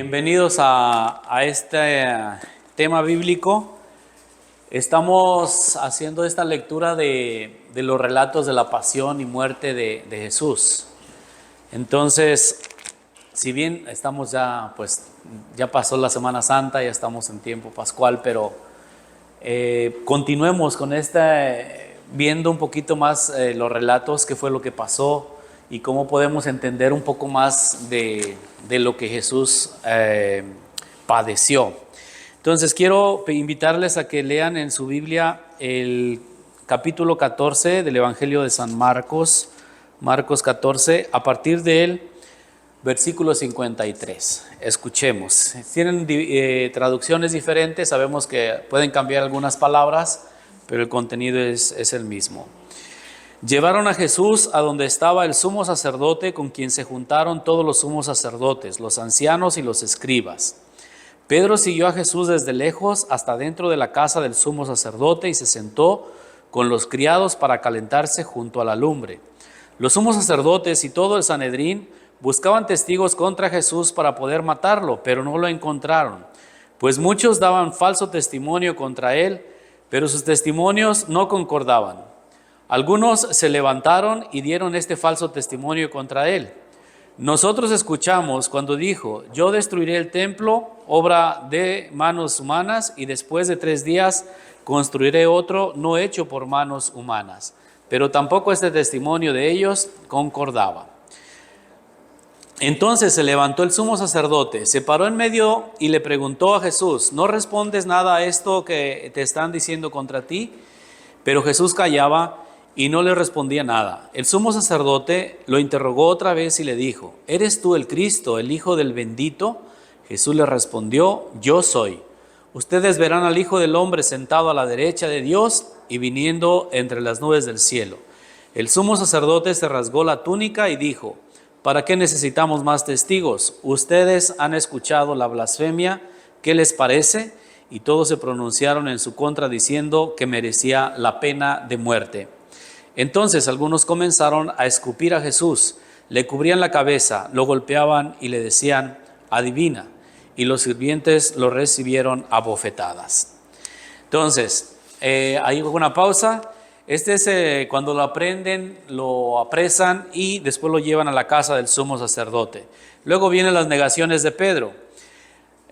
Bienvenidos a este tema bíblico. Estamos haciendo esta lectura de los relatos de la pasión y muerte de Jesús. Entonces, si bien estamos ya pasó la Semana Santa, ya estamos en tiempo pascual, pero continuemos con viendo un poquito más los relatos, qué fue lo que pasó y cómo podemos entender un poco más de lo que Jesús padeció. Entonces quiero invitarles a que lean en su Biblia el capítulo 14 del Evangelio de San Marcos, Marcos 14, a partir del versículo 53. Escuchemos. Tienen traducciones diferentes, sabemos que pueden cambiar algunas palabras, pero el contenido es el mismo. Llevaron a Jesús a donde estaba el sumo sacerdote, con quien se juntaron todos los sumos sacerdotes, los ancianos y los escribas. Pedro siguió a Jesús desde lejos hasta dentro de la casa del sumo sacerdote y se sentó con los criados para calentarse junto a la lumbre. Los sumos sacerdotes y todo el Sanedrín buscaban testigos contra Jesús para poder matarlo, pero no lo encontraron, pues muchos daban falso testimonio contra él, pero sus testimonios no concordaban. Algunos se levantaron y dieron este falso testimonio contra él. Nosotros escuchamos cuando dijo: yo destruiré el templo, obra de manos humanas, y después de 3 días construiré otro no hecho por manos humanas. Pero tampoco este testimonio de ellos concordaba. Entonces se levantó el sumo sacerdote, se paró en medio y le preguntó a Jesús: ¿no respondes nada a esto que te están diciendo contra ti? Pero Jesús callaba y no le respondía nada. El sumo sacerdote lo interrogó otra vez y le dijo: ¿eres tú el Cristo, el Hijo del Bendito? Jesús le respondió: yo soy. Ustedes verán al Hijo del Hombre sentado a la derecha de Dios y viniendo entre las nubes del cielo. El sumo sacerdote se rasgó la túnica y dijo: ¿para qué necesitamos más testigos? Ustedes han escuchado la blasfemia. ¿Qué les parece? Y todos se pronunciaron en su contra diciendo que merecía la pena de muerte. Entonces algunos comenzaron a escupir a Jesús, le cubrían la cabeza, lo golpeaban y le decían: adivina. Y los sirvientes lo recibieron a bofetadas. Entonces, hay una pausa. Este es cuando lo aprenden, lo apresan y después lo llevan a la casa del sumo sacerdote. Luego vienen las negaciones de Pedro.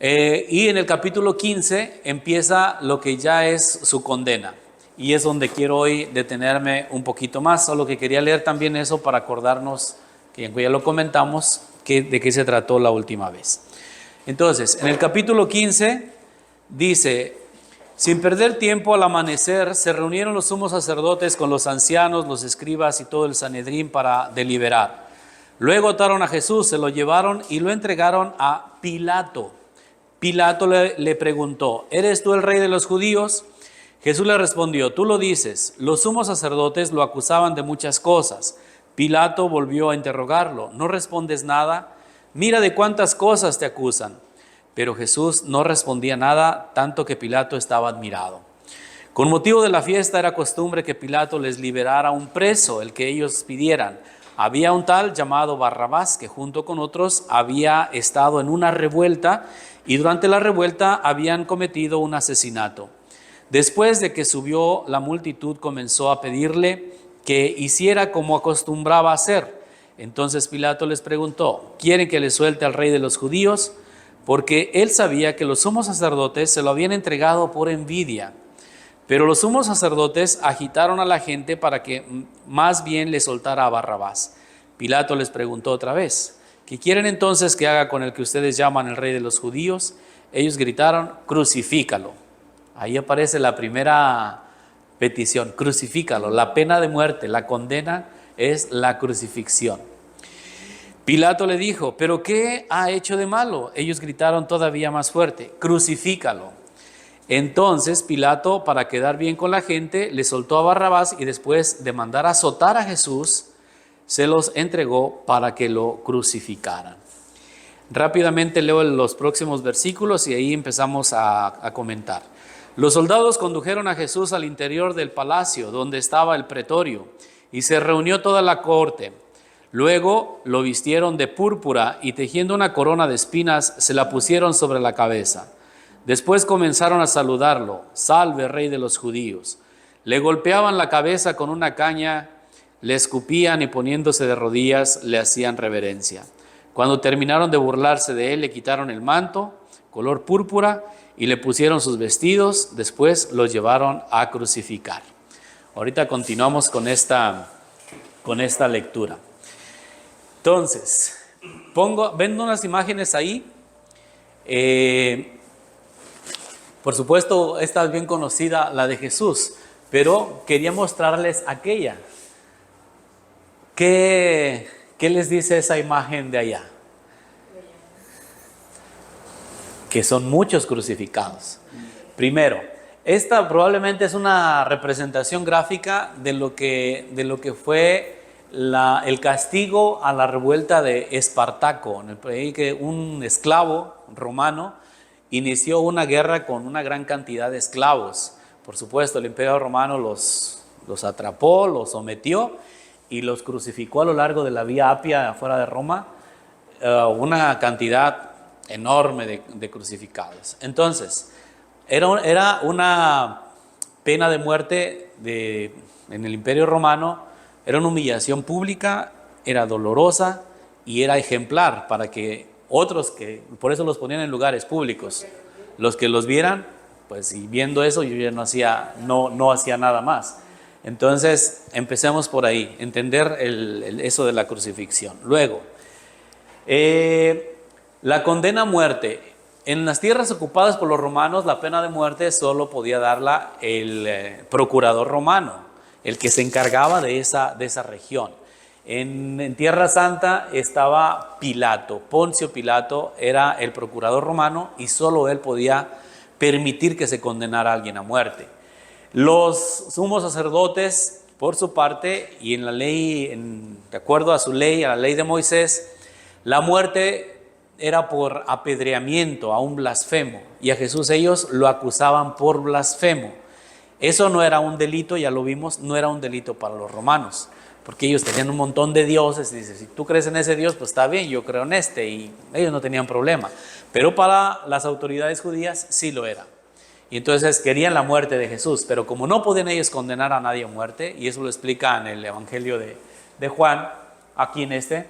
Y en el capítulo 15 empieza lo que ya es su condena. Y es donde quiero hoy detenerme un poquito más. Solo que quería leer también eso para acordarnos, que ya lo comentamos, de qué se trató la última vez. Entonces, en el capítulo 15 dice: sin perder tiempo, al amanecer se reunieron los sumos sacerdotes con los ancianos, los escribas y todo el Sanedrín para deliberar. Luego ataron a Jesús, se lo llevaron y lo entregaron a Pilato. Pilato le preguntó: ¿eres tú el rey de los judíos? Jesús le respondió: tú lo dices. Los sumos sacerdotes lo acusaban de muchas cosas. Pilato volvió a interrogarlo: ¿no respondes nada? Mira de cuántas cosas te acusan. Pero Jesús no respondía nada, tanto que Pilato estaba admirado. Con motivo de la fiesta era costumbre que Pilato les liberara un preso, el que ellos pidieran. Había un tal llamado Barrabás que junto con otros había estado en una revuelta y durante la revuelta habían cometido un asesinato. Después de que subió, la multitud comenzó a pedirle que hiciera como acostumbraba hacer. Entonces Pilato les preguntó: ¿quieren que les suelte al rey de los judíos? Porque él sabía que los sumos sacerdotes se lo habían entregado por envidia. Pero los sumos sacerdotes agitaron a la gente para que más bien le soltara a Barrabás. Pilato les preguntó otra vez: ¿qué quieren entonces que haga con el que ustedes llaman el rey de los judíos? Ellos gritaron: crucifícalo. Ahí aparece la primera petición: crucifícalo. La pena de muerte, la condena es la crucifixión. Pilato le dijo: ¿pero qué ha hecho de malo? Ellos gritaron todavía más fuerte: crucifícalo. Entonces Pilato, para quedar bien con la gente, le soltó a Barrabás y después de mandar azotar a Jesús, se los entregó para que lo crucificaran. Rápidamente leo los próximos versículos y ahí empezamos a comentar. Los soldados condujeron a Jesús al interior del palacio donde estaba el pretorio y se reunió toda la corte. Luego lo vistieron de púrpura y tejiendo una corona de espinas se la pusieron sobre la cabeza. Después comenzaron a saludarlo: salve, rey de los judíos. Le golpeaban la cabeza con una caña, le escupían y poniéndose de rodillas le hacían reverencia. Cuando terminaron de burlarse de él, le quitaron el manto, color púrpura, y le pusieron sus vestidos. Después los llevaron a crucificar. Ahorita continuamos con esta lectura. Entonces, ven unas imágenes ahí. Por supuesto, esta es bien conocida, la de Jesús, pero quería mostrarles aquella. ¿Qué les dice esa imagen de allá? Que son muchos crucificados. Primero, esta probablemente es una representación gráfica de lo que fue el castigo a la revuelta de Espartaco, en el país que un esclavo romano inició una guerra con una gran cantidad de esclavos. Por supuesto, el Imperio Romano los atrapó, los sometió y los crucificó a lo largo de la Vía Apia afuera de Roma, una cantidad enorme de crucificados. Entonces, era una pena de muerte en el Imperio Romano, era una humillación pública, era dolorosa y era ejemplar para que otros, que por eso los ponían en lugares públicos, los que los vieran, pues y viendo eso yo ya no hacía nada más. Entonces empecemos por ahí, entender eso de la crucifixión. Luego, la condena a muerte. En las tierras ocupadas por los romanos, la pena de muerte solo podía darla el procurador romano, el que se encargaba de esa región. En Tierra Santa estaba Pilato. Poncio Pilato era el procurador romano y solo él podía permitir que se condenara a alguien a muerte. Los sumos sacerdotes, por su parte, y en la ley, de acuerdo a su ley, a la ley de Moisés, la muerte era por apedreamiento a un blasfemo, y a Jesús ellos lo acusaban por blasfemo. Eso no era un delito, ya lo vimos, no era un delito para los romanos, porque ellos tenían un montón de dioses, y dice, si tú crees en ese Dios, pues está bien, yo creo en este, y ellos no tenían problema. Pero para las autoridades judías sí lo era. Y entonces querían la muerte de Jesús, pero como no podían ellos condenar a nadie a muerte, y eso lo explica en el Evangelio de Juan, aquí en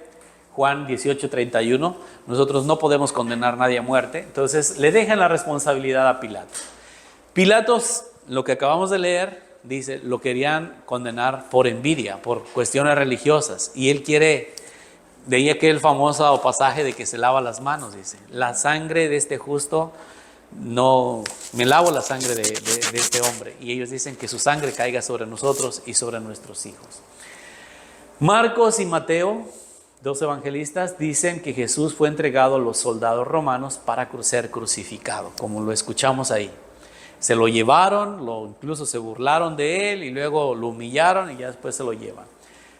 Juan 18:31, nosotros no podemos condenar a nadie a muerte, entonces le dejan la responsabilidad a Pilato. Pilatos, lo que acabamos de leer, dice, lo querían condenar por envidia, por cuestiones religiosas, y él quiere, de ahí aquel famoso pasaje de que se lava las manos, dice, la sangre de este justo, no, me lavo la sangre de este hombre, y ellos dicen que su sangre caiga sobre nosotros y sobre nuestros hijos. Marcos y Mateo, dos evangelistas, dicen que Jesús fue entregado a los soldados romanos para ser crucificado, como lo escuchamos ahí. Se lo llevaron, incluso se burlaron de él y luego lo humillaron y ya después se lo llevan.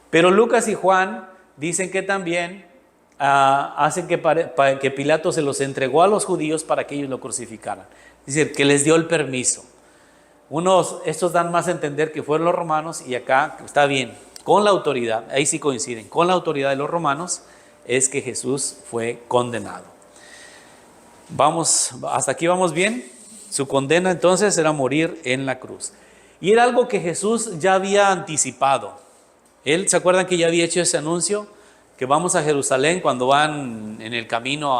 Pero Lucas y Juan dicen que también hacen que Pilato se los entregó a los judíos para que ellos lo crucificaran. Es decir, que les dio el permiso. Estos dan más a entender que fueron los romanos, y acá está bien, con la autoridad, ahí sí coinciden, con la autoridad de los romanos es que Jesús fue condenado. Hasta aquí vamos bien. Su condena entonces era morir en la cruz. Y era algo que Jesús ya había anticipado. ¿Se acuerdan que ya había hecho ese anuncio? Que vamos a Jerusalén cuando van en el camino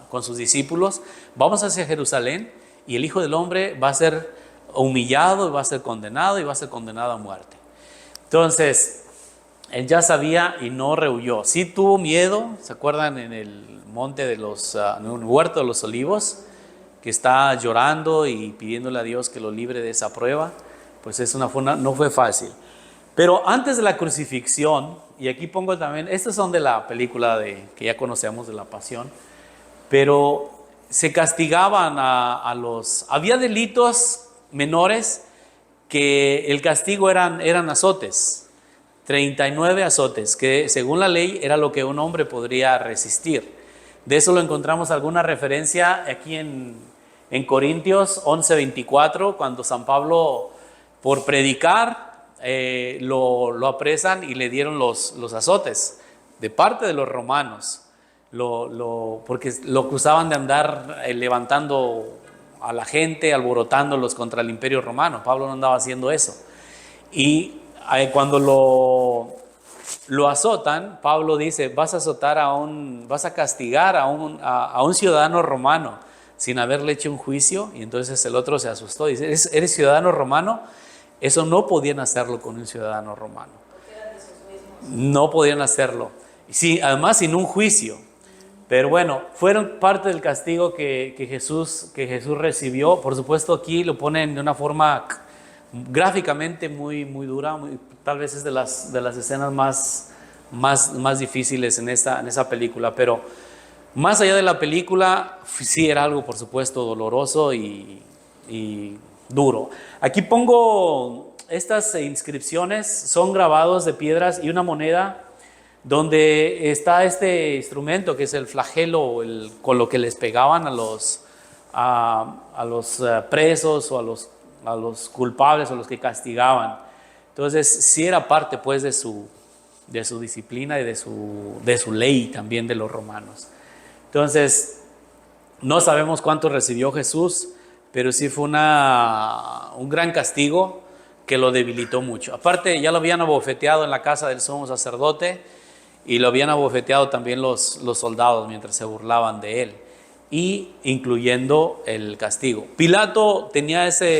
con sus discípulos. Vamos hacia Jerusalén y el Hijo del Hombre va a ser humillado, va a ser condenado y va a ser condenado a muerte. Entonces, él ya sabía y no rehuyó. Sí tuvo miedo, ¿se acuerdan? En el monte en el huerto de los olivos, que está llorando y pidiéndole a Dios que lo libre de esa prueba, pues no fue fácil. Pero antes de la crucifixión, y aquí pongo también, estos son de la película que ya conocemos, de la Pasión, pero se castigaban había delitos menores que el castigo eran azotes, 39 azotes, que según la ley era lo que un hombre podría resistir. De eso lo encontramos alguna referencia aquí en Corintios 11:24, cuando San Pablo, por predicar, lo apresan y le dieron los azotes. de parte de los romanos, porque lo acusaban de andar levantando a la gente, alborotándolos contra el imperio romano. Pablo no andaba haciendo eso. Y cuando lo azotan, Pablo dice, vas a castigar a un ciudadano romano sin haberle hecho un juicio. Y entonces el otro se asustó, dice, ¿eres ciudadano romano? Eso no podían hacerlo con un ciudadano romano. No podían hacerlo. Sí, además sin un juicio. Pero bueno, fueron parte del castigo que Jesús recibió. Por supuesto, aquí lo ponen de una forma gráficamente muy, muy dura. Tal vez es de las escenas más difíciles en esa película. Pero más allá de la película, sí era algo, por supuesto, doloroso y duro. Aquí pongo estas inscripciones, son grabados de piedras y una moneda donde está este instrumento que es el flagelo, con lo que les pegaban a los presos o a los culpables o a los que castigaban. Entonces sí era parte pues de su disciplina y de su ley también de los romanos. Entonces no sabemos cuánto recibió Jesús, pero sí fue un gran castigo que lo debilitó mucho. Aparte ya lo habían abofeteado en la casa del sumo sacerdote, y lo habían abofeteado también los soldados mientras se burlaban de él, y incluyendo el castigo. Pilato tenía esa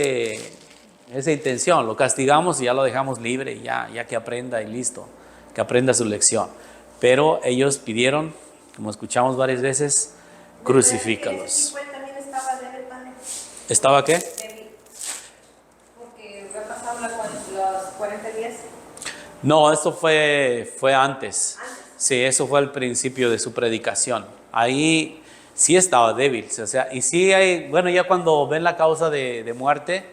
intención, lo castigamos y ya lo dejamos libre, ya que aprenda y listo, que aprenda su lección. Pero ellos pidieron, como escuchamos varias veces, crucifícalos. También estaba débil, ¿Estaba qué? débil, porque había pasado los 40 días. No, esto fue antes. Sí, eso fue al principio de su predicación. Ahí sí estaba débil. O sea, y sí hay, bueno, ya cuando ven la causa de muerte,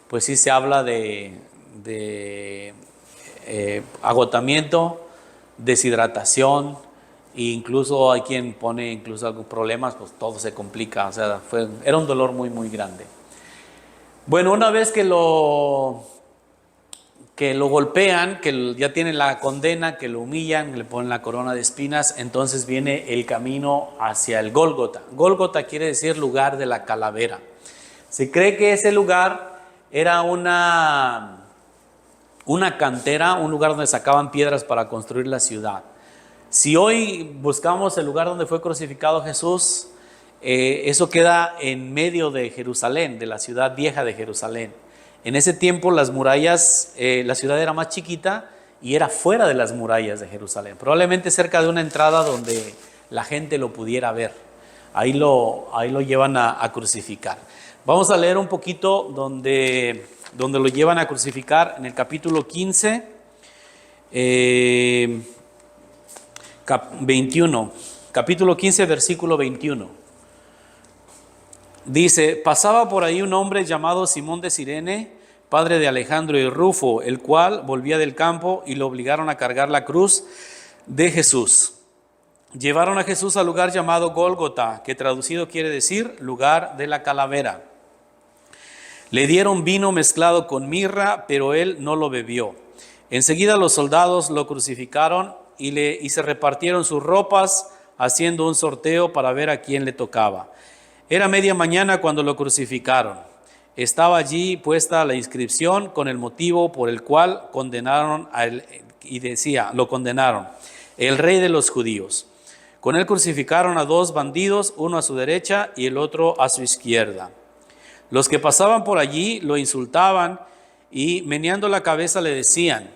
pues sí se habla de agotamiento, deshidratación, e incluso hay quien pone incluso algunos problemas, pues todo se complica. O sea, era un dolor muy, muy grande. Bueno, una vez que lo golpean, que ya tienen la condena, que lo humillan, que le ponen la corona de espinas, entonces viene el camino hacia el Gólgota. Gólgota quiere decir lugar de la calavera. Se cree que ese lugar era una cantera, un lugar donde sacaban piedras para construir la ciudad. Si hoy buscamos el lugar donde fue crucificado Jesús, eso queda en medio de Jerusalén, de la ciudad vieja de Jerusalén. En ese tiempo las murallas, la ciudad era más chiquita y era fuera de las murallas de Jerusalén, probablemente cerca de una entrada donde la gente lo pudiera ver. Ahí lo llevan a crucificar. Vamos a leer un poquito donde lo llevan a crucificar en el capítulo 15, 21, capítulo 15, versículo 21. Dice, pasaba por ahí un hombre llamado Simón de Cirene, padre de Alejandro y Rufo, el cual volvía del campo y lo obligaron a cargar la cruz de Jesús. Llevaron a Jesús al lugar llamado Gólgota, que traducido quiere decir lugar de la calavera. Le dieron vino mezclado con mirra, pero él no lo bebió. Enseguida los soldados lo crucificaron y se repartieron sus ropas, haciendo un sorteo para ver a quién le tocaba. Era media mañana cuando lo crucificaron. Estaba allí puesta la inscripción con el motivo por el cual condenaron a él, y decía, lo condenaron, el rey de los judíos. Con él crucificaron a dos bandidos, uno a su derecha y el otro a su izquierda. Los que pasaban por allí lo insultaban y meneando la cabeza le decían,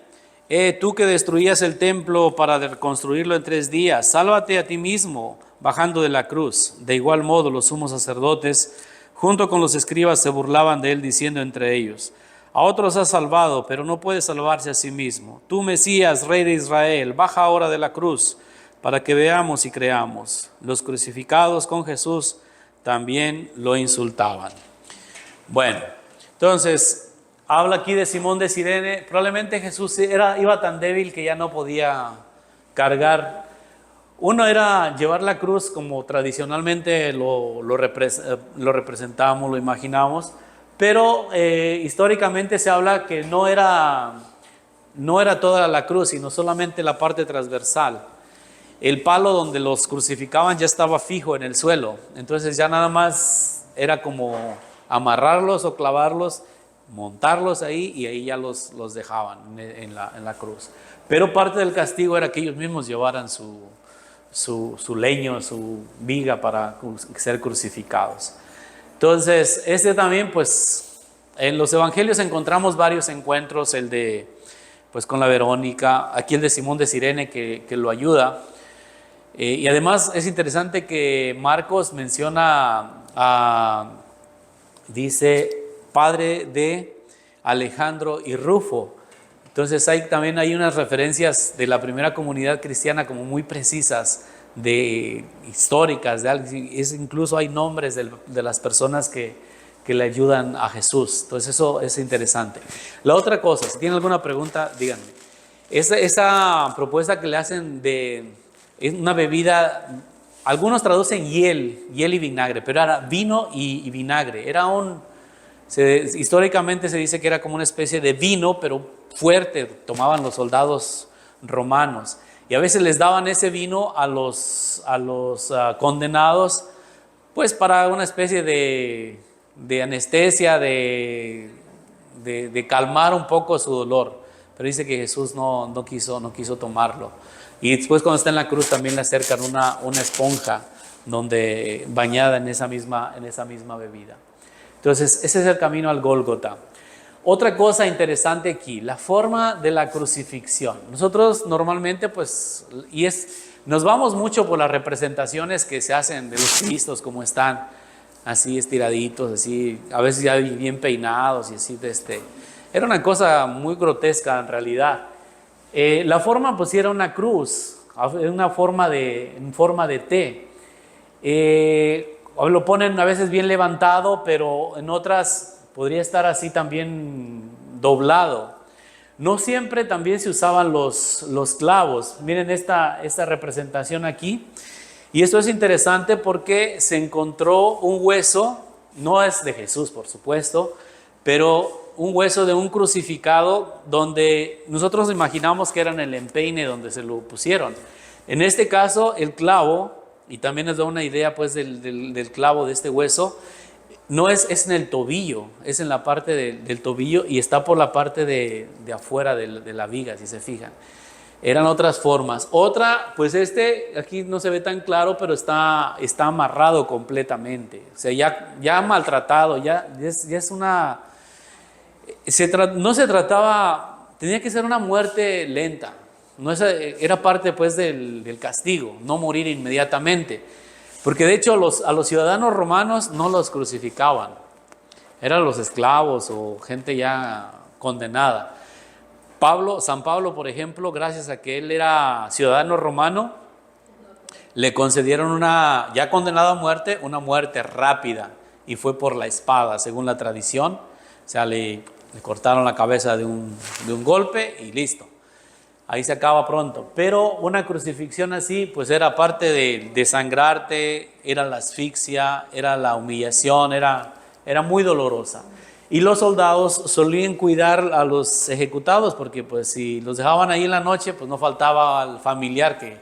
tú que destruías el templo para reconstruirlo en 3 días, sálvate a ti mismo bajando de la cruz. De igual modo los sumos sacerdotes junto con los escribas se burlaban de él diciendo entre ellos, a otros has salvado, pero no puede salvarse a sí mismo. Tú, Mesías, Rey de Israel, baja ahora de la cruz para que veamos y creamos. Los crucificados con Jesús también lo insultaban. Bueno, entonces habla aquí de Simón de Cirene. Probablemente Jesús iba tan débil que ya no podía cargar. Uno era llevar la cruz como tradicionalmente lo representamos, lo imaginamos, pero históricamente se habla que no era toda la cruz, sino solamente la parte transversal. el palo donde los crucificaban ya estaba fijo en el suelo. Entonces ya nada más era como amarrarlos o clavarlos, montarlos ahí y ahí ya los dejaban en la cruz. Pero parte del castigo era que ellos mismos llevaran su leño, su viga para ser crucificados. Entonces, también, pues, en los evangelios encontramos varios encuentros, el de, pues, con la Verónica, aquí el de Simón de Cirene que lo ayuda. Y además es interesante que Marcos menciona dice, padre de Alejandro y Rufo. Entonces también hay unas referencias de la primera comunidad cristiana como muy precisas, históricas, incluso hay nombres de las personas que le ayudan a Jesús. Entonces eso es interesante. La otra cosa, si tienen alguna pregunta, díganme. Esa propuesta que le hacen es una bebida, algunos traducen hiel y vinagre, pero era vino y vinagre. Históricamente se dice que era como una especie de vino, pero fuerte, tomaban los soldados romanos. Y a veces les daban ese vino a los condenados, pues para una especie de anestesia, de calmar un poco su dolor. Pero dice que Jesús no quiso tomarlo. Y después cuando está en la cruz también le acercan una esponja bañada en esa misma bebida. Entonces ese es el camino al Gólgota. Otra cosa interesante aquí, la forma de la crucifixión. Nosotros normalmente nos vamos mucho por las representaciones que se hacen de los cristos, como están así estiraditos, así, a veces ya bien peinados y así. Era una cosa muy grotesca en realidad. La forma pues era una cruz, en forma de T. Lo ponen a veces bien levantado, pero en otras podría estar así también doblado. No siempre también se usaban los clavos. Miren esta representación aquí. Y esto es interesante porque se encontró un hueso, no es de Jesús por supuesto, pero un hueso de un crucificado donde nosotros imaginamos que era en el empeine donde se lo pusieron. En este caso el clavo, y también nos da una idea pues del clavo de este hueso, no es en el tobillo, es en la parte del tobillo y está por la parte de afuera de la viga, si se fijan. Eran otras formas. Otra, pues aquí no se ve tan claro, pero está amarrado completamente. O sea, ya maltratado, ya es una... no se trataba, tenía que ser una muerte lenta. Era parte pues del castigo, no morir inmediatamente. Porque de hecho a los ciudadanos romanos no los crucificaban, eran los esclavos o gente ya condenada. San Pablo, por ejemplo, gracias a que él era ciudadano romano, le concedieron ya condenado a muerte, una muerte rápida, y fue por la espada, según la tradición. O sea, le cortaron la cabeza de un golpe y listo. Ahí se acaba pronto. Pero una crucifixión así, pues era parte de desangrarte, era la asfixia, era la humillación, era muy dolorosa. Y los soldados solían cuidar a los ejecutados, porque pues si los dejaban ahí en la noche, pues no faltaba al familiar que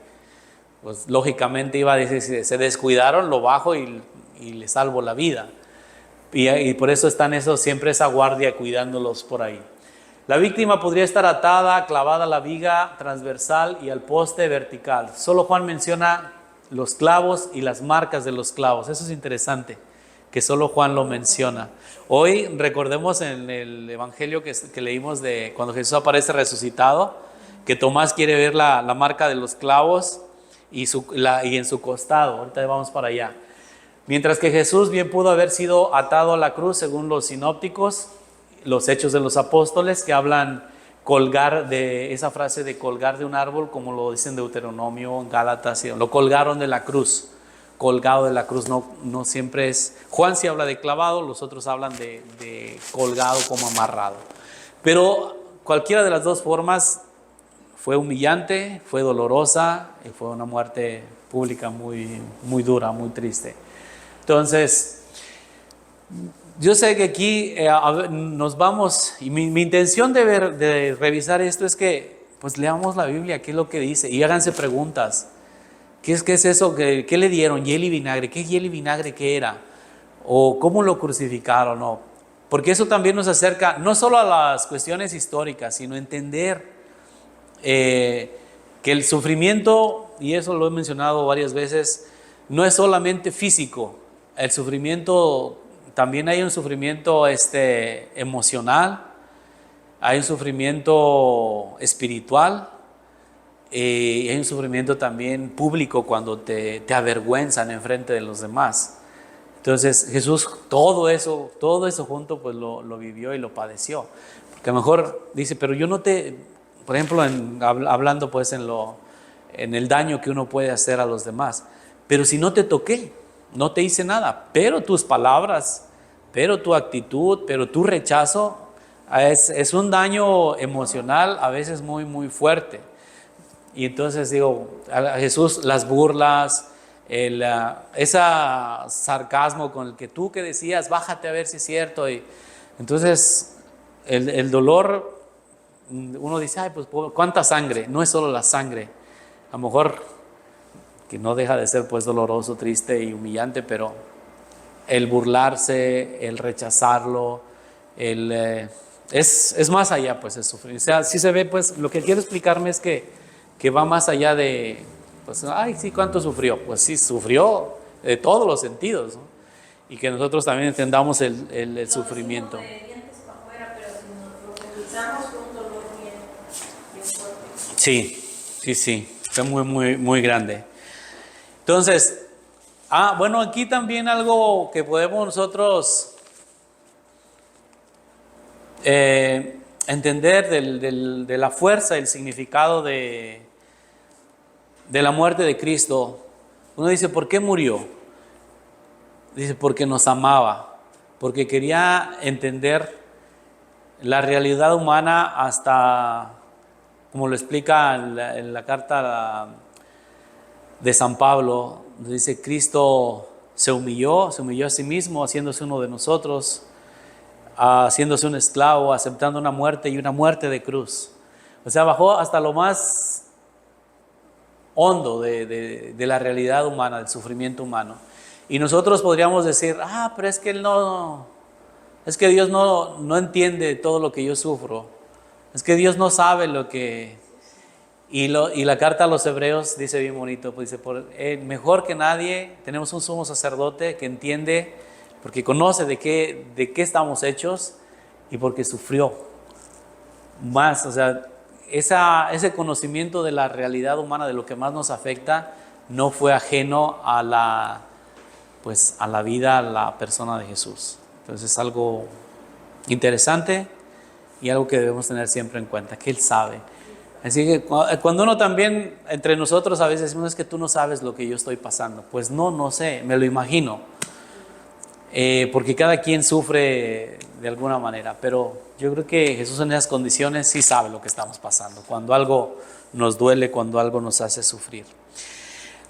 pues lógicamente iba a decir, si se descuidaron, lo bajo y le salvo la vida. Y por eso están siempre esa guardia cuidándolos por ahí. La víctima podría estar atada, clavada a la viga transversal y al poste vertical. Solo Juan menciona los clavos y las marcas de los clavos. Eso es interesante, que solo Juan lo menciona. Hoy recordemos en el evangelio que leímos de cuando Jesús aparece resucitado, que Tomás quiere ver la marca de los clavos y en su costado. Ahorita vamos para allá. Mientras que Jesús bien pudo haber sido atado a la cruz según los sinópticos, los Hechos de los Apóstoles, que hablan esa frase de colgar de un árbol, como lo dicen Deuteronomio, Gálatas, lo colgaron de la cruz, colgado de la cruz, no siempre es. Juan sí habla de clavado, los otros hablan de colgado como amarrado. Pero cualquiera de las dos formas fue humillante, fue dolorosa y fue una muerte pública muy, muy dura, muy triste. Entonces, yo sé que aquí nos vamos, y mi intención de revisar esto es que pues leamos la Biblia, qué es lo que dice, y háganse preguntas. qué es eso? ¿Qué le dieron? ¿Hiel y vinagre? ¿Qué hiel y vinagre qué era? ¿O cómo lo crucificaron? ¿No? Porque eso también nos acerca no solo a las cuestiones históricas, sino entender que el sufrimiento, y eso lo he mencionado varias veces, no es solamente físico. El sufrimiento, también hay un sufrimiento emocional, hay un sufrimiento espiritual, y hay un sufrimiento también público cuando te avergüenzan en frente de los demás. Entonces Jesús todo eso junto pues lo vivió y lo padeció. Porque a lo mejor dice, pero yo no te, por ejemplo, hablando pues en el daño que uno puede hacer a los demás, pero si no te toqué, no te hice nada, pero tus palabras, pero tu actitud, pero tu rechazo es un daño emocional a veces muy, muy fuerte. Y entonces digo, a Jesús las burlas, ese sarcasmo con el que tú que decías, bájate a ver si es cierto. Y entonces el dolor, uno dice, ay, pues cuánta sangre. No es solo la sangre, a lo mejor que no deja de ser pues doloroso, triste y humillante, pero el burlarse, el rechazarlo, es más allá pues el sufrir. O sea, sí se ve pues, lo que quiero explicarme es que va más allá de, pues, ay, sí, ¿cuánto sufrió? Pues sí, sufrió de todos los sentidos, ¿no? Y que nosotros también entendamos el sufrimiento. De dientes para afuera, pero si nos profundizamos fue un dolor bien fuerte. Sí, fue muy, muy, muy grande. Entonces, bueno, aquí también algo que podemos nosotros entender de la fuerza, el significado de la muerte de Cristo. Uno dice, ¿por qué murió? Dice, porque nos amaba, porque quería entender la realidad humana hasta, como lo explica en la carta de San Pablo, dice, Cristo se humilló a sí mismo, haciéndose uno de nosotros, haciéndose un esclavo, aceptando una muerte y una muerte de cruz. O sea, bajó hasta lo más hondo de la realidad humana, del sufrimiento humano. Y nosotros podríamos decir, pero es que es que Dios no entiende todo lo que yo sufro. Es que Dios no sabe lo que... Y la carta a los Hebreos dice bien bonito, pues dice, mejor que nadie, tenemos un sumo sacerdote que entiende, porque conoce de qué estamos hechos y porque sufrió más, o sea, ese conocimiento de la realidad humana, de lo que más nos afecta, no fue ajeno a la vida, a la persona de Jesús. Entonces es algo interesante y algo que debemos tener siempre en cuenta, que Él sabe. Así que cuando uno también, entre nosotros a veces decimos, es que tú no sabes lo que yo estoy pasando. Pues no sé, me lo imagino. Porque cada quien sufre de alguna manera, pero yo creo que Jesús en esas condiciones sí sabe lo que estamos pasando, cuando algo nos duele, cuando algo nos hace sufrir.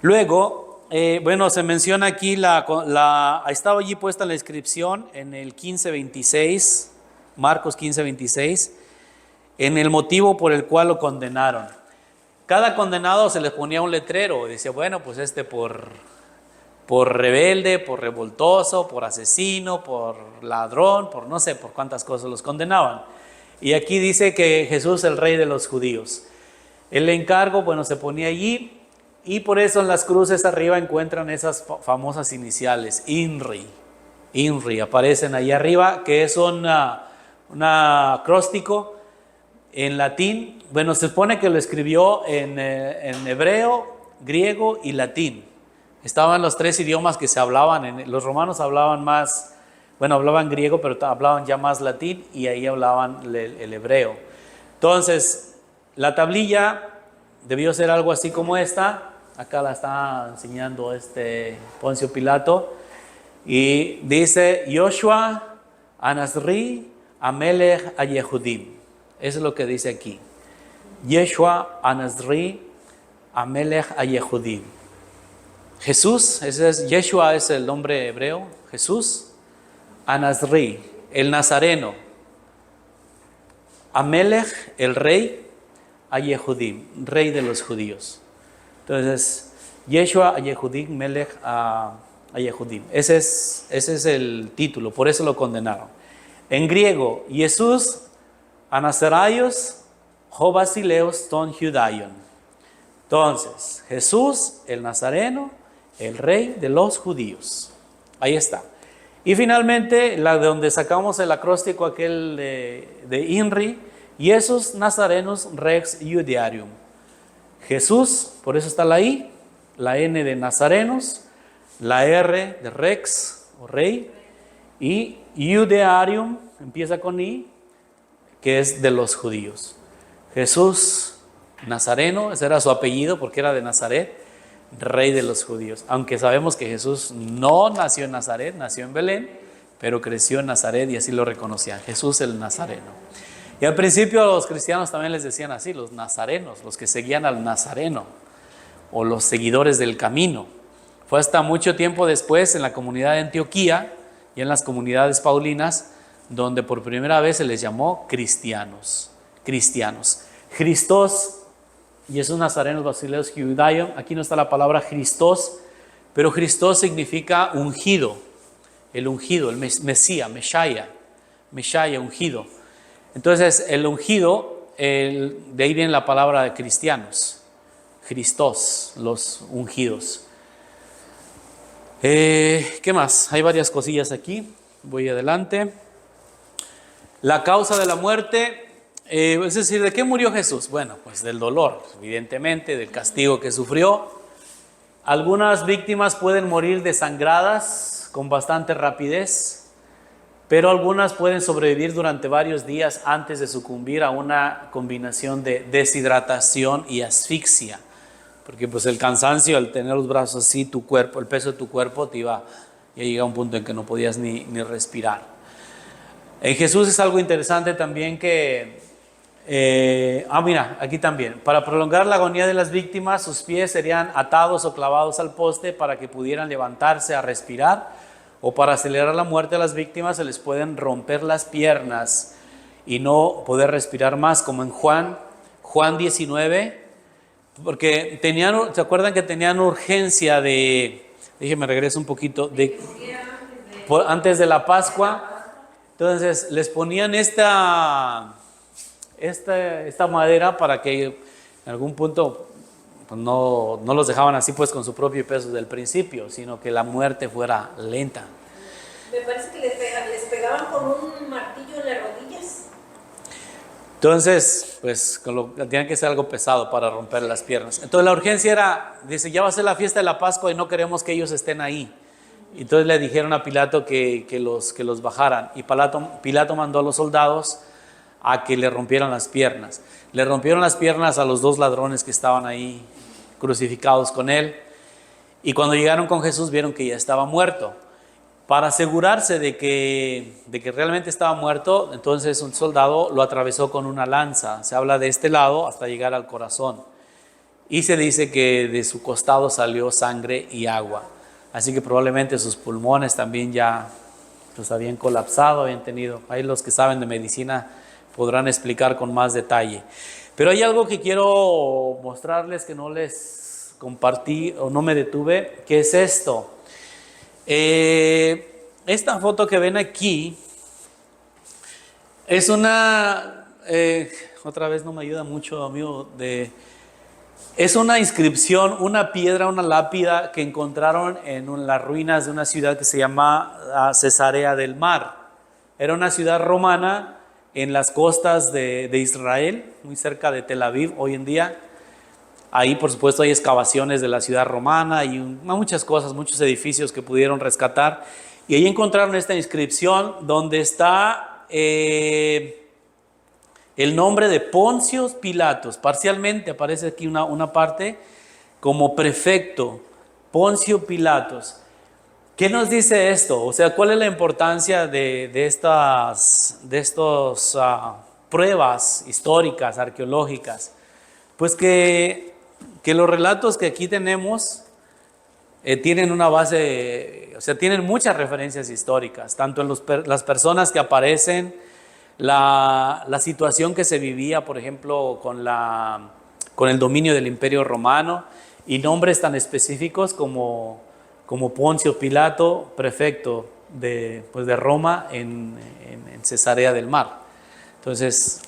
Luego, se menciona aquí, estaba allí puesta la inscripción en el 15:26, Marcos 15:26, en el motivo por el cual lo condenaron. Cada condenado se les ponía un letrero y decía, bueno, pues por rebelde, por revoltoso, por asesino, por ladrón, por no sé, por cuántas cosas los condenaban. Y aquí dice que Jesús es el rey de los judíos. El encargo, se ponía allí, y por eso en las cruces arriba encuentran esas famosas iniciales, INRI, aparecen ahí arriba, que es un acróstico en latín. Se supone que lo escribió en hebreo, griego y latín. Estaban los tres idiomas que se hablaban. Los romanos hablaban más, hablaban griego, pero hablaban ya más latín, y ahí hablaban el hebreo. Entonces, la tablilla debió ser algo así como esta. Acá la está enseñando Poncio Pilato. Y dice, Yoshua Anasri Amelech Ayehudim. Eso es lo que dice aquí. Yeshua Anasri Amelech Ayehudim. Jesús, Yeshua es el nombre hebreo, Jesús, Anasri, el nazareno, Amelech, el rey, Ayehudim, rey de los judíos. Entonces, Yeshua Yehudim Melech a Yehudim. Ese es el título, por eso lo condenaron. En griego, Jesús Anazaraios ho Basileos ton Judaion. Entonces, Jesús, el Nazareno, el rey de los judíos. Ahí está. Y finalmente, la de donde sacamos el acróstico aquel de INRI, Jesús Nazarenus Rex Judearium. Jesús, por eso está la I, la N de Nazarenos, la R de Rex o rey, y Judearium, empieza con I, que es de los judíos. Jesús Nazareno, ese era su apellido porque era de Nazaret, rey de los judíos. Aunque sabemos que Jesús no nació en Nazaret, nació en Belén, pero creció en Nazaret y así lo reconocían, Jesús el Nazareno. Y al principio a los cristianos también les decían así, los nazarenos, los que seguían al Nazareno o los seguidores del camino. Fue hasta mucho tiempo después en la comunidad de Antioquía y en las comunidades paulinas donde por primera vez se les llamó cristianos. Christos, Jesús Nazarenos Basileos Judaion, aquí no está la palabra Christos, pero Christos significa ungido, el Mesías, Meshaya, ungido. Entonces el ungido, de ahí viene la palabra de cristianos, Christos, los ungidos. ¿Qué más? Hay varias cosillas aquí, voy adelante. La causa de la muerte, es decir, ¿de qué murió Jesús? Bueno, pues del dolor, evidentemente, del castigo que sufrió. Algunas víctimas pueden morir desangradas con bastante rapidez, pero algunas pueden sobrevivir durante varios días antes de sucumbir a una combinación de deshidratación y asfixia. Porque pues el cansancio, al tener los brazos así, tu cuerpo, el peso de tu cuerpo ya llega a un punto en que no podías ni respirar. En Jesús es algo interesante también que, mira, aquí también, para prolongar la agonía de las víctimas, sus pies serían atados o clavados al poste para que pudieran levantarse a respirar, o para acelerar la muerte de las víctimas se les pueden romper las piernas y no poder respirar más, como en Juan 19, porque ¿se acuerdan que tenían urgencia déjenme regreso un poquito, antes de la Pascua? Entonces les ponían esta madera para que en algún punto pues no los dejaban así pues con su propio peso desde el principio, sino que la muerte fuera lenta. Me parece que les pegaban con un martillo en las rodillas. Entonces, pues tenían que ser algo pesado para romper las piernas. Entonces la urgencia era, dice, ya va a ser la fiesta de la Pascua y no queremos que ellos estén ahí. Entonces le dijeron a Pilato que los bajaran, y Pilato mandó a los soldados a que le rompieran las piernas. Le rompieron las piernas a los dos ladrones que estaban ahí crucificados con él, y cuando llegaron con Jesús vieron que ya estaba muerto. Para asegurarse de que realmente estaba muerto, entonces un soldado lo atravesó con una lanza. Se habla de este lado hasta llegar al corazón, y se dice que de su costado salió sangre y agua. Así que probablemente sus pulmones también ya los habían colapsado, habían tenido. Ahí los que saben de medicina podrán explicar con más detalle. Pero hay algo que quiero mostrarles que no les compartí o no me detuve, que es esto. Esta foto que ven aquí es una, otra vez no me ayuda mucho, amigo, es una inscripción, una piedra, una lápida que encontraron en las ruinas de una ciudad que se llama Cesarea del Mar. Era una ciudad romana en las costas de Israel, muy cerca de Tel Aviv hoy en día. Ahí, por supuesto, hay excavaciones de la ciudad romana y muchas cosas, muchos edificios que pudieron rescatar. Y ahí encontraron esta inscripción donde está el nombre de Poncio Pilatos. Parcialmente aparece aquí una parte como prefecto, Poncio Pilatos. ¿Qué nos dice esto? O sea, ¿cuál es la importancia de estas pruebas históricas, arqueológicas? Pues que los relatos que aquí tenemos tienen una base, o sea, tienen muchas referencias históricas, tanto en las personas que aparecen, la situación que se vivía, por ejemplo, con el dominio del Imperio Romano, y nombres tan específicos como Poncio Pilato, prefecto de Roma en Cesarea del Mar. Entonces,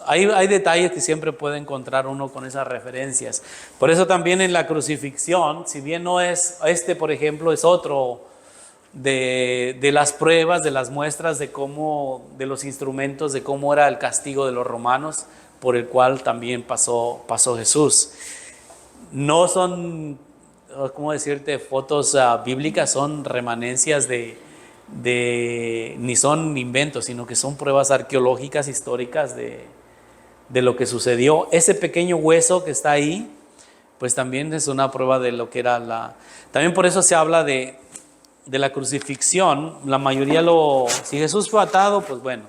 hay detalles que siempre puede encontrar uno con esas referencias. Por eso también en la crucifixión, si bien no es, por ejemplo, es otro de las pruebas, de las muestras de los instrumentos, de cómo era el castigo de los romanos, por el cual también pasó Jesús. No son, ¿cómo decirte?, fotos bíblicas, son remanencias ni son inventos, sino que son pruebas arqueológicas históricas de lo que sucedió. Ese pequeño hueso que está ahí, pues también es una prueba de lo que era También por eso se habla de la crucifixión. La mayoría si Jesús fue atado, pues bueno,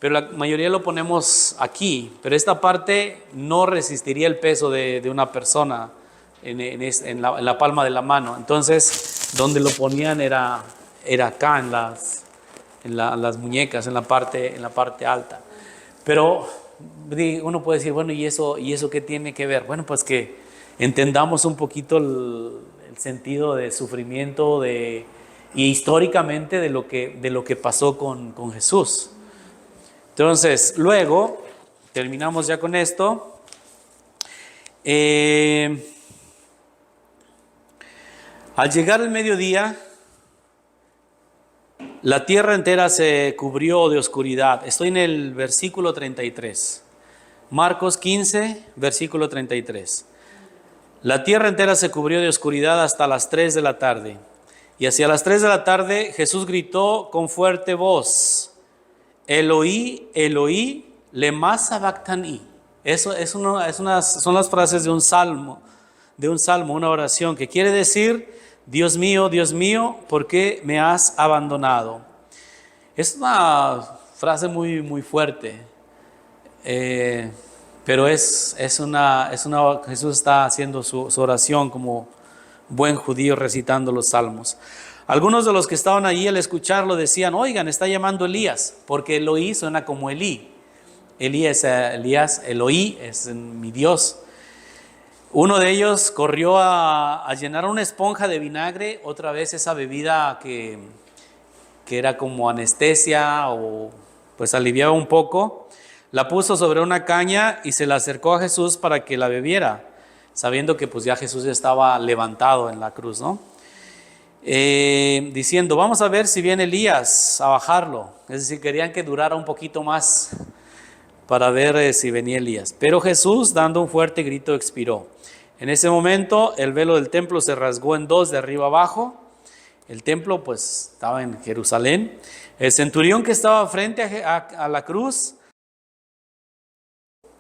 pero la mayoría lo ponemos aquí, pero esta parte no resistiría el peso de una persona en la palma de la mano. Entonces, donde lo ponían era acá en las muñecas, en la parte alta. Pero uno puede decir, bueno, ¿y eso qué tiene que ver? Bueno, pues que entendamos un poquito el sentido de sufrimiento y históricamente de lo que pasó con Jesús. Entonces, luego, terminamos ya con esto. Al llegar el mediodía, la tierra entera se cubrió de oscuridad. Estoy en el versículo 33. Marcos 15, versículo 33. La tierra entera se cubrió de oscuridad hasta las 3 de la tarde. Y hacia las 3 de la tarde Jesús gritó con fuerte voz: Eloí, Eloí, lema sabactani. Son las frases de un salmo, una oración que quiere decir: Dios mío, ¿por qué me has abandonado? Es una frase muy, muy fuerte, pero Jesús está haciendo su oración como buen judío, recitando los salmos. Algunos de los que estaban allí al escucharlo decían: oigan, está llamando Elías, porque Eloí suena como Elí. Elí es Elías, Eloí es mi Dios. Uno de ellos corrió a llenar una esponja de vinagre, otra vez esa bebida que era como anestesia o pues aliviaba un poco. La puso sobre una caña y se la acercó a Jesús para que la bebiera, sabiendo que pues ya Jesús estaba levantado en la cruz, ¿no? Diciendo: vamos a ver si viene Elías a bajarlo. Es decir, querían que durara un poquito más para ver si venía Elías. Pero Jesús, dando un fuerte grito, expiró. En ese momento el velo del templo se rasgó en dos de arriba abajo. El templo pues estaba en Jerusalén. El centurión que estaba frente a la cruz,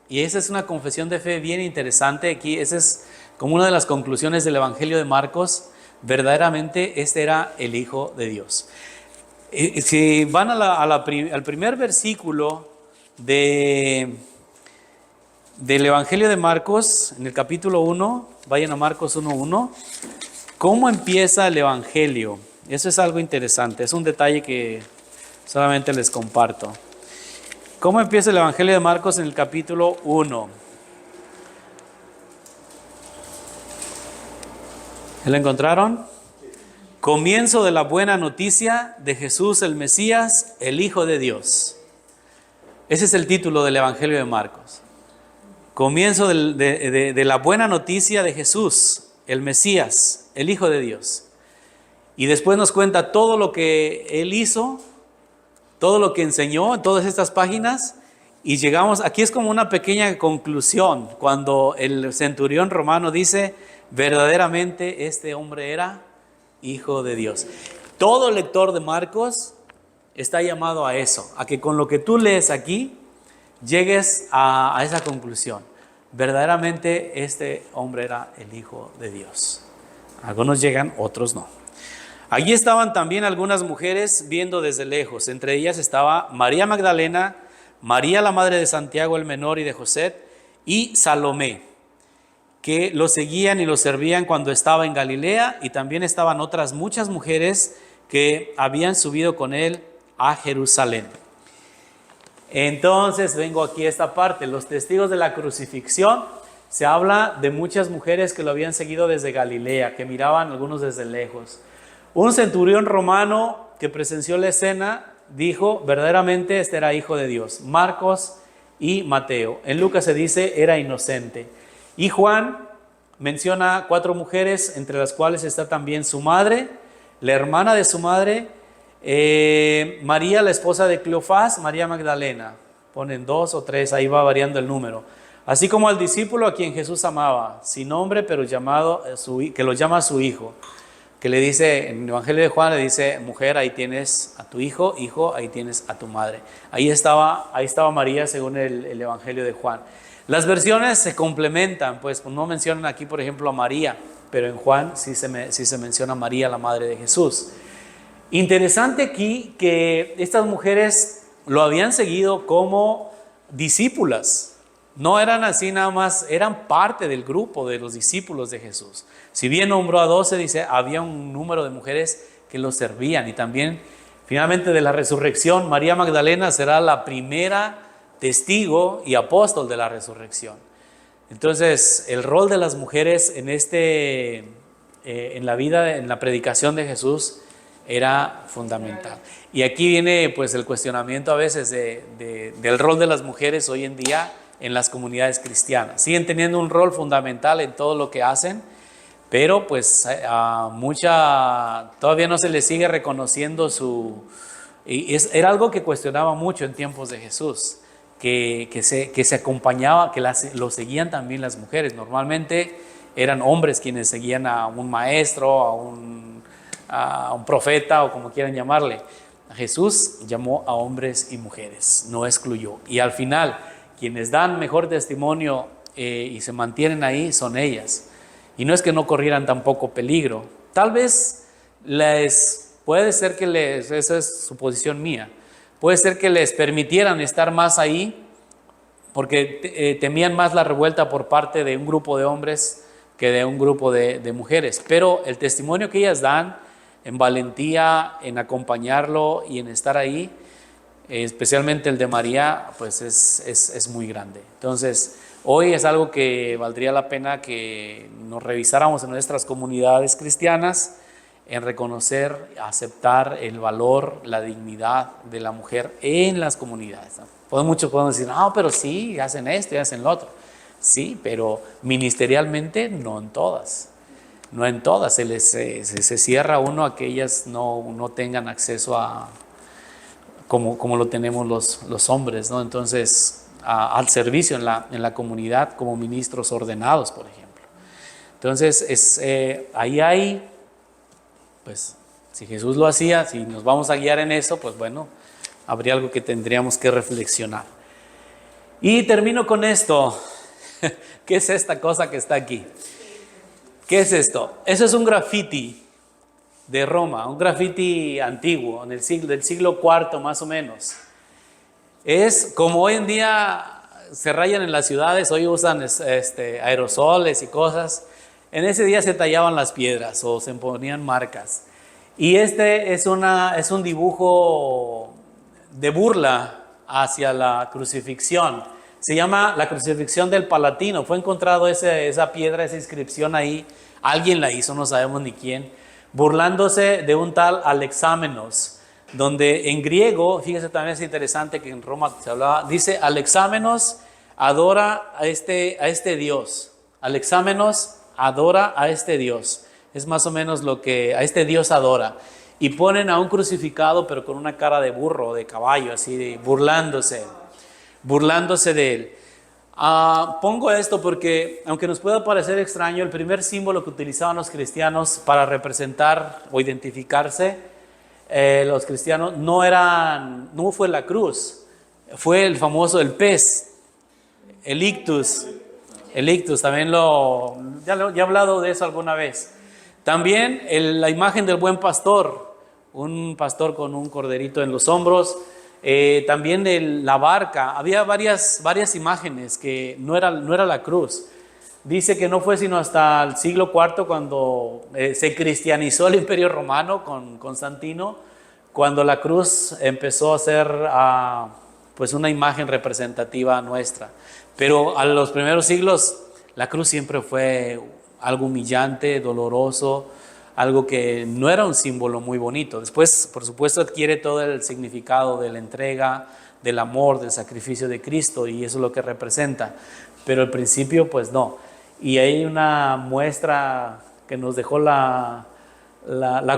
y esa es una confesión de fe bien interesante aquí, esa es como una de las conclusiones del Evangelio de Marcos: verdaderamente este era el Hijo de Dios. Si van al primer versículo del Evangelio de Marcos, en el capítulo 1, vayan a Marcos 1:1, ¿cómo empieza el Evangelio? Eso es algo interesante, es un detalle que solamente les comparto. ¿Cómo empieza el Evangelio de Marcos en el capítulo 1? ¿Lo encontraron? Comienzo de la buena noticia de Jesús el Mesías, el Hijo de Dios. Ese es el título del Evangelio de Marcos. Comienzo de la buena noticia de Jesús, el Mesías, el Hijo de Dios. Y después nos cuenta todo lo que Él hizo, todo lo que enseñó en todas estas páginas. Y llegamos, aquí es como una pequeña conclusión, cuando el centurión romano dice: verdaderamente este hombre era Hijo de Dios. Todo lector de Marcos está llamado a eso, a que con lo que tú lees aquí llegues a esa conclusión: verdaderamente este hombre era el Hijo de Dios. Algunos llegan, otros no. Allí estaban también algunas mujeres viendo desde lejos. Entre ellas estaba María Magdalena, María la madre de Santiago el menor y de José, y Salomé, que lo seguían y lo servían cuando estaba en Galilea. Y también estaban otras muchas mujeres que habían subido con él a Jerusalén. Entonces vengo aquí a esta parte: los testigos de la crucifixión se habla de muchas mujeres que lo habían seguido desde Galilea, que miraban algunos desde lejos. Un centurión romano que presenció la escena dijo, verdaderamente este era hijo de Dios. Marcos y Mateo. En Lucas se dice, era inocente. Y Juan menciona 4 mujeres, entre las cuales está también su madre, la hermana de su madre, María, la esposa de Cleofás, María Magdalena. Ponen 2 o 3, ahí va variando el número. Así como al discípulo a quien Jesús amaba, sin nombre, pero llamado, que lo llama su hijo. Que le dice, en el Evangelio de Juan le dice, mujer, ahí tienes a tu hijo, hijo, ahí tienes a tu madre. Ahí estaba María según el Evangelio de Juan. Las versiones se complementan, pues no mencionan aquí, por ejemplo, a María, pero en Juan sí se menciona a María, la madre de Jesús. Interesante aquí que estas mujeres lo habían seguido como discípulas. No eran así nada más, eran parte del grupo de los discípulos de Jesús. Si bien nombró a 12, dice, había un número de mujeres que los servían. Y también, finalmente, de la resurrección, María Magdalena será la primera testigo y apóstol de la resurrección. Entonces, el rol de las mujeres en la vida, en la predicación de Jesús, era fundamental. Y aquí viene pues el cuestionamiento a veces del rol de las mujeres hoy en día en las comunidades cristianas. Siguen teniendo un rol fundamental en todo lo que hacen, pero pues todavía no se les sigue reconociendo era algo que cuestionaba mucho en tiempos de Jesús, que se acompañaba, que lo seguían también las mujeres. Normalmente eran hombres quienes seguían a un maestro, a un profeta o como quieran llamarle. Jesús llamó a hombres y mujeres, no excluyó. Y al final, quienes dan mejor testimonio y se mantienen ahí son ellas. Y no es que no corrieran tampoco peligro. Tal vez puede ser que esa es suposición mía, puede ser que les permitieran estar más ahí porque temían más la revuelta por parte de un grupo de hombres que de un grupo de mujeres. Pero el testimonio que ellas dan en valentía, en acompañarlo y en estar ahí, especialmente el de María, pues es muy grande. Entonces, hoy es algo que valdría la pena que nos revisáramos en nuestras comunidades cristianas, en reconocer, aceptar el valor, la dignidad de la mujer en las comunidades, ¿no? Muchos podemos decir, no, pero sí, hacen esto y hacen lo otro. Sí, pero ministerialmente no en todas. No en todas, se cierra uno a que ellas no tengan acceso a, como lo tenemos los hombres, ¿no? Entonces, al servicio en la comunidad como ministros ordenados, por ejemplo. Entonces, ahí hay, pues, si Jesús lo hacía, si nos vamos a guiar en eso, pues bueno, habría algo que tendríamos que reflexionar. Y termino con esto. ¿Qué es esta cosa que está aquí? ¿Qué es esto? Eso es un grafiti de Roma, un grafiti antiguo, del siglo IV más o menos. Es como hoy en día se rayan en las ciudades, hoy usan aerosoles y cosas. En ese día se tallaban las piedras o se ponían marcas. Y es un dibujo de burla hacia la crucifixión. Se llama la crucifixión del Palatino. Fue encontrado esa piedra, esa inscripción ahí. Alguien la hizo, no sabemos ni quién, burlándose de un tal Alexámenos, donde en griego, fíjese también es interesante que en Roma se hablaba, dice Alexámenos adora a este Dios. Alexámenos adora a este Dios. Es más o menos lo que a este Dios adora. Y ponen a un crucificado, pero con una cara de burro, de caballo, así, burlándose de él. Pongo esto porque, aunque nos pueda parecer extraño, el primer símbolo que utilizaban los cristianos para representar o identificarse, los cristianos, no fue la cruz, fue el famoso, el pez, el ictus. El ictus, también ya he hablado de eso alguna vez. También la imagen del buen pastor, un pastor con un corderito en los hombros. También la barca, había varias imágenes que no era la cruz. Dice que no fue sino hasta el siglo IV cuando se cristianizó el Imperio Romano con Constantino, cuando la cruz empezó a ser pues una imagen representativa nuestra. Pero a los primeros siglos La cruz siempre fue algo humillante, doloroso, algo que no era un símbolo muy bonito. Después, por supuesto, adquiere todo el significado de la entrega, del amor, del sacrificio de Cristo, y eso es lo que representa. Pero al principio, pues no. Y hay una muestra que nos dejó la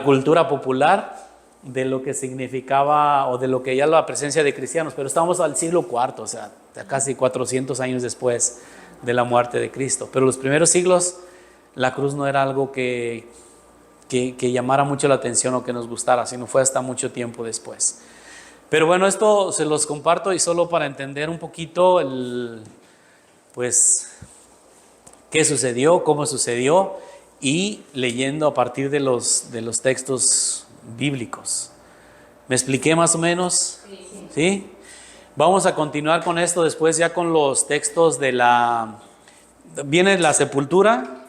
cultura popular de lo que significaba o de lo que ya la presencia de cristianos, pero estamos al siglo IV, o sea, casi 400 años después de la muerte de Cristo. Pero los primeros siglos, la cruz no era algo que llamara mucho la atención o que nos gustara, sino fue hasta mucho tiempo después. Pero bueno, esto se los comparto y solo para entender un poquito pues qué sucedió, cómo sucedió, y leyendo a partir de los textos bíblicos. ¿Me expliqué más o menos? ¿Sí? Vamos a continuar con esto después ya con los textos viene la sepultura.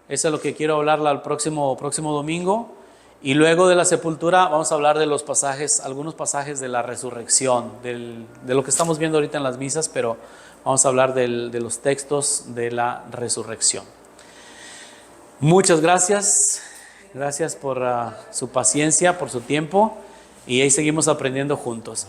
Eso es lo que quiero hablar el próximo domingo. Y luego de la sepultura vamos a hablar de los pasajes, algunos pasajes de la resurrección, de lo que estamos viendo ahorita en las misas, pero vamos a hablar de los textos de la resurrección. Muchas gracias. Gracias por su paciencia, por su tiempo, y ahí seguimos aprendiendo juntos.